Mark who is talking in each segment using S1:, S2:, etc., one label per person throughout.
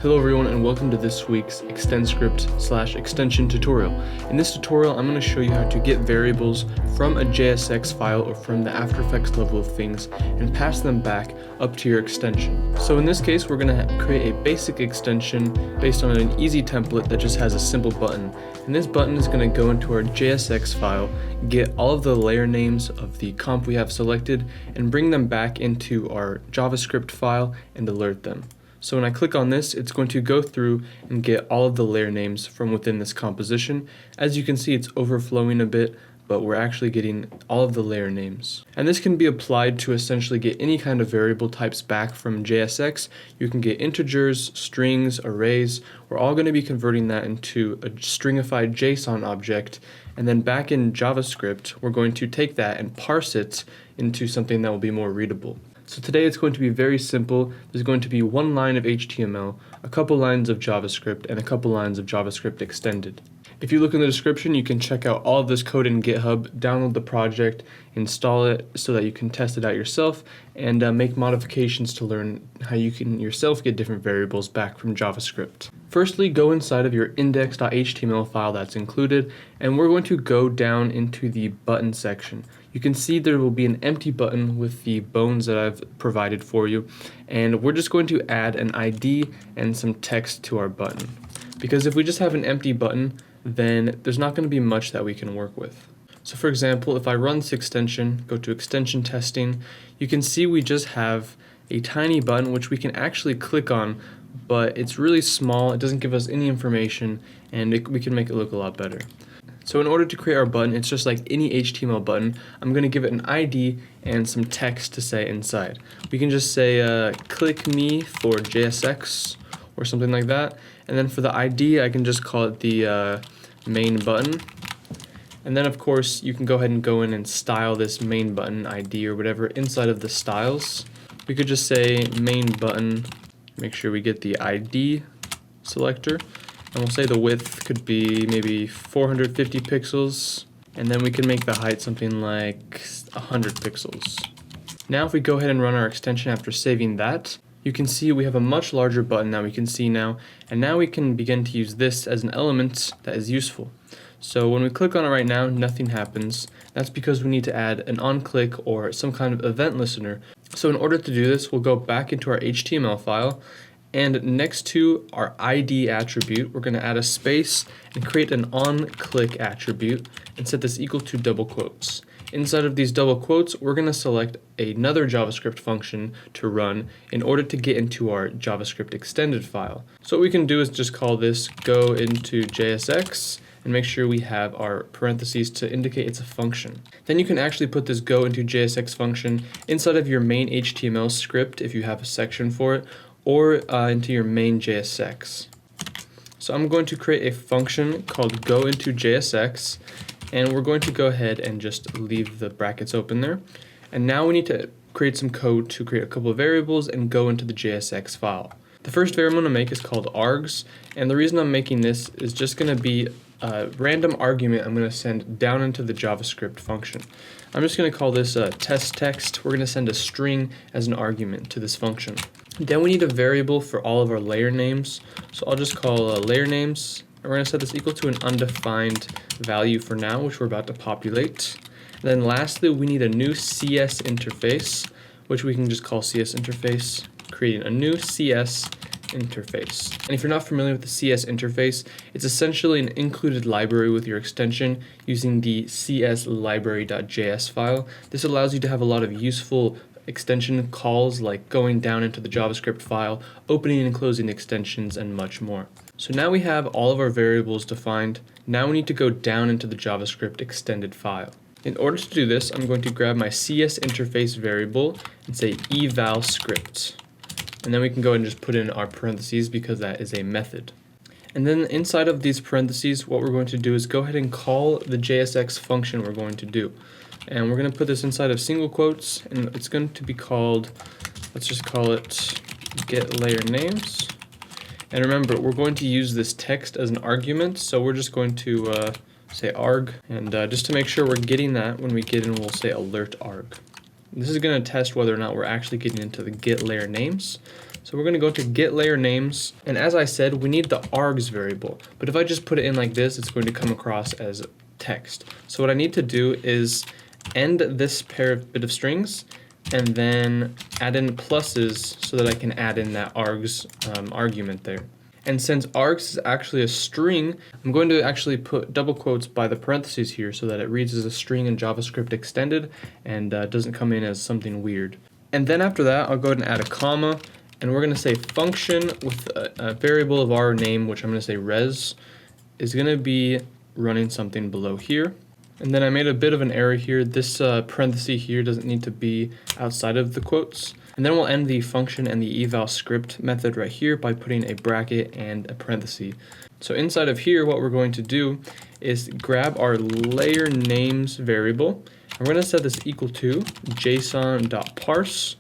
S1: Hello everyone and welcome to this week's ExtendScript/extension tutorial. In this tutorial I'm going to show you how to get variables from a JSX file or from the After Effects level of things and pass them back up to your extension. So in this case we're going to create a basic extension based on an easy template that just has a simple button. And this button is going to go into our JSX file, get all of the layer names of the comp we have selected, and bring them back into our JavaScript file and alert them. So when I click on this, it's going to go through and get all of the layer names from within this composition. As you can see, it's overflowing a bit, but we're actually getting all of the layer names. And this can be applied to essentially get any kind of variable types back from JSX. You can get integers, strings, arrays. We're all going to be converting that into a stringified JSON object. And then back in JavaScript, we're going to take that and parse it into something that will be more readable. So today it's going to be very simple. There's going to be one line of HTML, a couple lines of JavaScript, and a couple lines of JavaScript extended. If you look in the description, you can check out all of this code in GitHub, download the project, install it so that you can test it out yourself, and make modifications to learn how you can yourself get different variables back from JavaScript. Firstly, go inside of your index.html file that's included, and we're going to go down into the button section. You can see there will be an empty button with the bones that I've provided for you, and we're just going to add an ID and some text to our button. Because if we just have an empty button, then there's not going to be much that we can work with. So for example, if I run this extension, go to extension testing, you can see we just have a tiny button which we can actually click on, but it's really small, it doesn't give us any information, and we can make it look a lot better. So in order to create our button, it's just like any HTML button. I'm going to give it an ID and some text to say inside. We can just say click me for JSX or something like that. And then for the ID, I can just call it the main button. And then of course, you can go ahead and go in and style this main button ID or whatever inside of the styles. We could just say main button, make sure we get the ID selector. And we'll say the width could be maybe 450 pixels, and then we can make the height something like 100 pixels. Now if we go ahead and run our extension after saving that, you can see we have a much larger button that we can see now, and now we can begin to use this as an element that is useful. So when we click on it right now, nothing happens. That's because we need to add an onClick or some kind of event listener. So in order to do this, we'll go back into our HTML file, and next to our ID attribute, we're going to add a space and create an onClick attribute and set this equal to double quotes. Inside of these double quotes, we're going to select another JavaScript function to run in order to get into our JavaScript extended file. So what we can do is just call this go into JSX and make sure we have our parentheses to indicate it's a function. Then you can actually put this go into JSX function inside of your main HTML script if you have a section for it, or into your main JSX. So I'm going to create a function called go into JSX, and we're going to go ahead and just leave the brackets open there. And now we need to create some code to create a couple of variables and go into the JSX file. The first variable I'm going to make is called args, and the reason I'm making this is just going to be a random argument I'm going to send down into the JavaScript function. I'm just going to call this test text. We're going to send a string as an argument to this function. Then we need a variable for all of our layer names. So I'll just call layer names. And we're going to set this equal to an undefined value for now, which we're about to populate. And then lastly, we need a new CS interface, which we can just call CS interface, creating a new CS interface. And if you're not familiar with the CS interface, it's essentially an included library with your extension using the cslibrary.js file. This allows you to have a lot of useful extension calls like going down into the JavaScript file, opening and closing extensions, and much more. So now we have all of our variables defined. Now we need to go down into the JavaScript extended file. In order to do this, I'm going to grab my CS interface variable and say eval script. And then we can go ahead and just put in our parentheses because that is a method. And then inside of these parentheses, what we're going to do is go ahead and call the JSX function we're going to do. And we're going to put this inside of single quotes, and it's going to be called, let's just call it get layer names. And remember, we're going to use this text as an argument, so we're just going to say arg, and just to make sure we're getting that, when we get in, we'll say alert arg. This is going to test whether or not we're actually getting into the get layer names. So So we're going to go to get layer names, and as I said, we need the args variable. But if I just put it in like this, it's going to come across as text. So what I need to do is end this bit of strings and then add in pluses so that I can add in that args argument there. And since args is actually a string, I'm going to actually put double quotes by the parentheses here so that it reads as a string in JavaScript extended and doesn't come in as something weird. And then after that, I'll go ahead and add a comma, and we're going to say function with a variable of our name, which I'm going to say res, is going to be running something below here. And then I made a bit of an error here. This parenthesis here doesn't need to be outside of the quotes. And then we'll end the function and the eval script method right here by putting a bracket and a parenthesis. So inside of here, what we're going to do is grab our layer names variable. And we're going to set this equal to json.parse,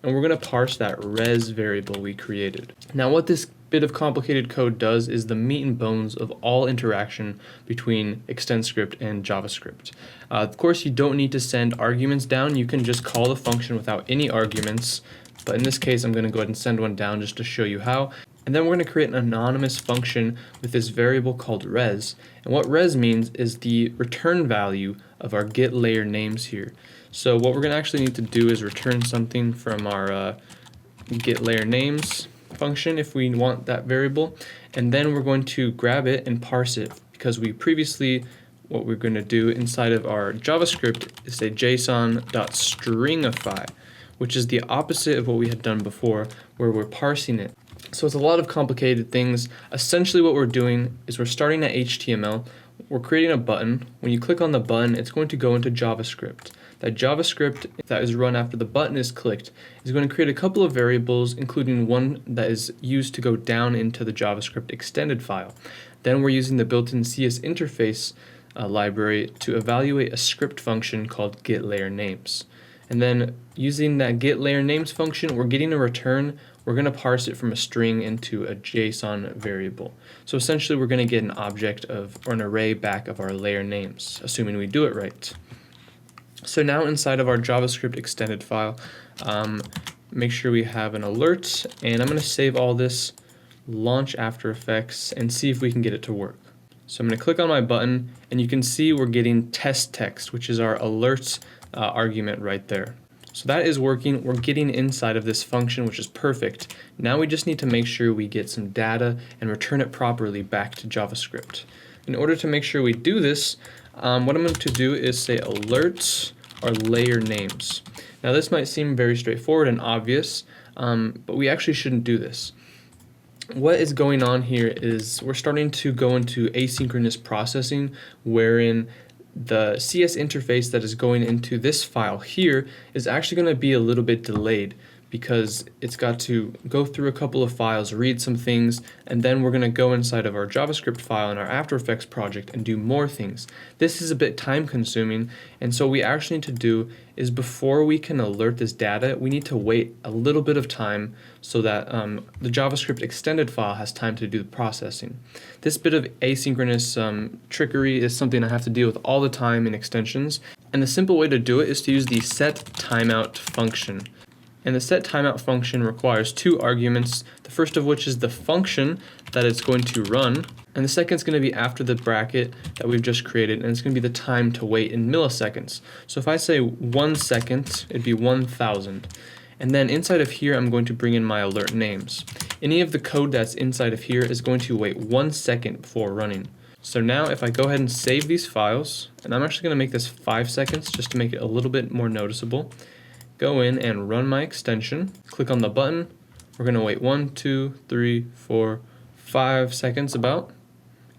S1: and we're going to parse that res variable we created. Now what this bit of complicated code does is the meat and bones of all interaction between ExtendScript and JavaScript. Of course, you don't need to send arguments down. You can just call the function without any arguments, but in this case, I'm going to go ahead and send one down just to show you how. And then we're going to create an anonymous function with this variable called res. And what res means is the return value of our get layer names here. So what we're going to actually need to do is return something from our get layer names function if we want that variable, and then we're going to grab it and parse it, because we previously, what we're going to do inside of our JavaScript is say json.stringify, which is the opposite of what we had done before, where we're parsing it. So it's a lot of complicated things. Essentially what we're doing is we're starting at HTML, we're creating a button. When you click on the button, it's going to go into JavaScript. That JavaScript that is run after the button is clicked is going to create a couple of variables, including one that is used to go down into the JavaScript extended file. Then we're using the built-in CS interface library to evaluate a script function called getLayerNames. And then using that getLayerNames function, we're getting a return. We're going to parse it from a string into a JSON variable. So essentially we're going to get an object of, or an array back of our layer names, assuming we do it right. So now inside of our JavaScript extended file, make sure we have an alert, and I'm going to save all this, launch After Effects, and see if we can get it to work. So I'm going to click on my button, and you can see we're getting test text, which is our alerts argument right there. So that is working. We're getting inside of this function, which is perfect. Now we just need to make sure we get some data and return it properly back to JavaScript. In order to make sure we do this, what I'm going to do is say alerts are layer names. Now this might seem very straightforward and obvious, but we actually shouldn't do this. What is going on here is we're starting to go into asynchronous processing, wherein the CS interface that is going into this file here is actually going to be a little bit delayed, because it's got to go through a couple of files, read some things, and then we're going to go inside of our JavaScript file in our After Effects project and do more things. This is a bit time consuming, and so what we actually need to do is, before we can alert this data, we need to wait a little bit of time so that the JavaScript extended file has time to do the processing. This bit of asynchronous trickery is something I have to deal with all the time in extensions, and the simple way to do it is to use the Set Timeout Function. And the Set Timeout function requires two arguments, the first of which is the function that it's going to run, and the second is going to be after the bracket that we've just created, and it's going to be the time to wait in milliseconds. So if I say 1 second, it'd be 1,000. And then inside of here, I'm going to bring in my alert names. Any of the code that's inside of here is going to wait 1 second before running. So now if I go ahead and save these files, and I'm actually going to make this 5 seconds just to make it a little bit more noticeable, go in and run my extension, click on the button, we're going to wait 1, 2, 3, 4, 5 seconds about,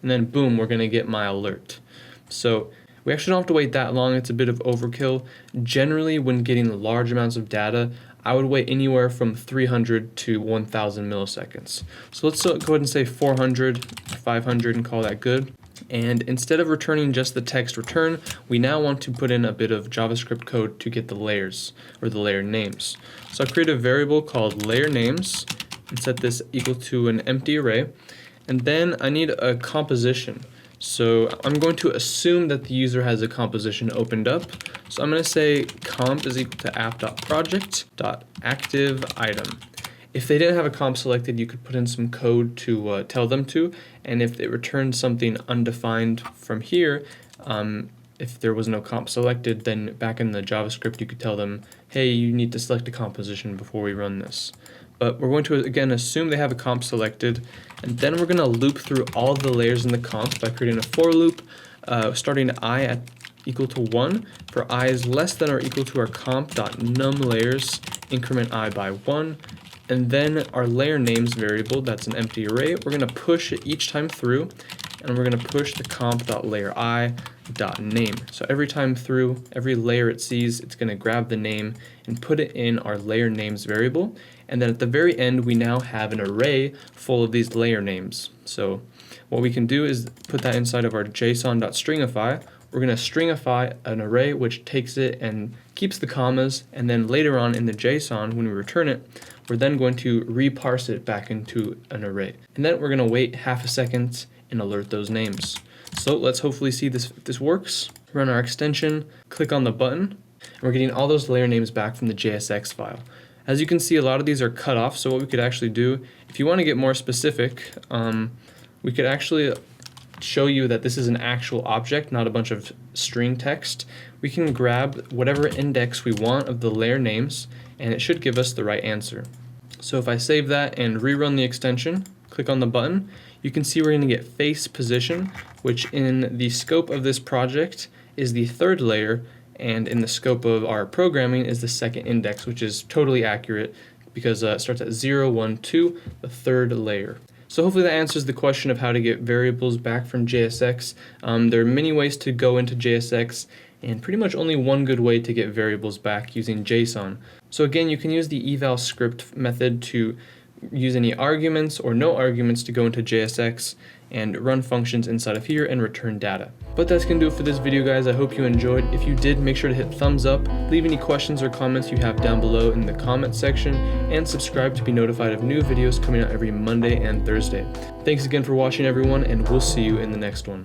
S1: and then boom, we're going to get my alert. So we actually don't have to wait that long, it's a bit of overkill. Generally, when getting large amounts of data, I would wait anywhere from 300 to 1,000 milliseconds. So let's go ahead and say 400, 500 and call that good. And instead of returning just the text return, we now want to put in a bit of JavaScript code to get the layers, or the layer names. So I create a variable called layer names and set this equal to an empty array. And then I need a composition. So I'm going to assume that the user has a composition opened up. So I'm going to say comp is equal to app.project.activeItem. If they didn't have a comp selected, you could put in some code to tell them to, and if it returned something undefined from here, if there was no comp selected, then back in the JavaScript you could tell them, hey, you need to select a composition before we run this. But we're going to, again, assume they have a comp selected, and then we're going to loop through all of the layers in the comp by creating a for loop, starting I at equal to 1 for I is less than or equal to our comp.numLayers, increment I by 1, and then our layer names variable, that's an empty array, we're going to push it each time through, and we're going to push the comp.layerI.name. So every time through, every layer it sees, it's going to grab the name and put it in our layer names variable. And then at the very end, we now have an array full of these layer names. So what we can do is put that inside of our json.stringify. We're going to stringify an array which takes it and keeps the commas, and then later on in the JSON, when we return it, we're then going to reparse it back into an array. And then we're going to wait half a second and alert those names. So let's hopefully see if this works. Run our extension, click on the button, and we're getting all those layer names back from the JSX file. As you can see, a lot of these are cut off, so what we could actually do, if you want to get more specific, we could actually show you that this is an actual object, not a bunch of string text. We can grab whatever index we want of the layer names, and it should give us the right answer. So if I save that and rerun the extension, click on the button, you can see we're going to get face position, which in the scope of this project is the third layer, and in the scope of our programming is the second index, which is totally accurate because it starts at 0, 1, 2, the third layer. So hopefully that answers the question of how to get variables back from JSX. There are many ways to go into JSX, and pretty much only one good way to get variables back using JSON. So again, you can use the eval script method to use any arguments or no arguments to go into JSX and run functions inside of here and return data. But that's going to do it for this video, guys. I hope you enjoyed. If you did, make sure to hit thumbs up, leave any questions or comments you have down below in the comment section, and subscribe to be notified of new videos coming out every Monday and Thursday. Thanks again for watching, everyone, and we'll see you in the next one.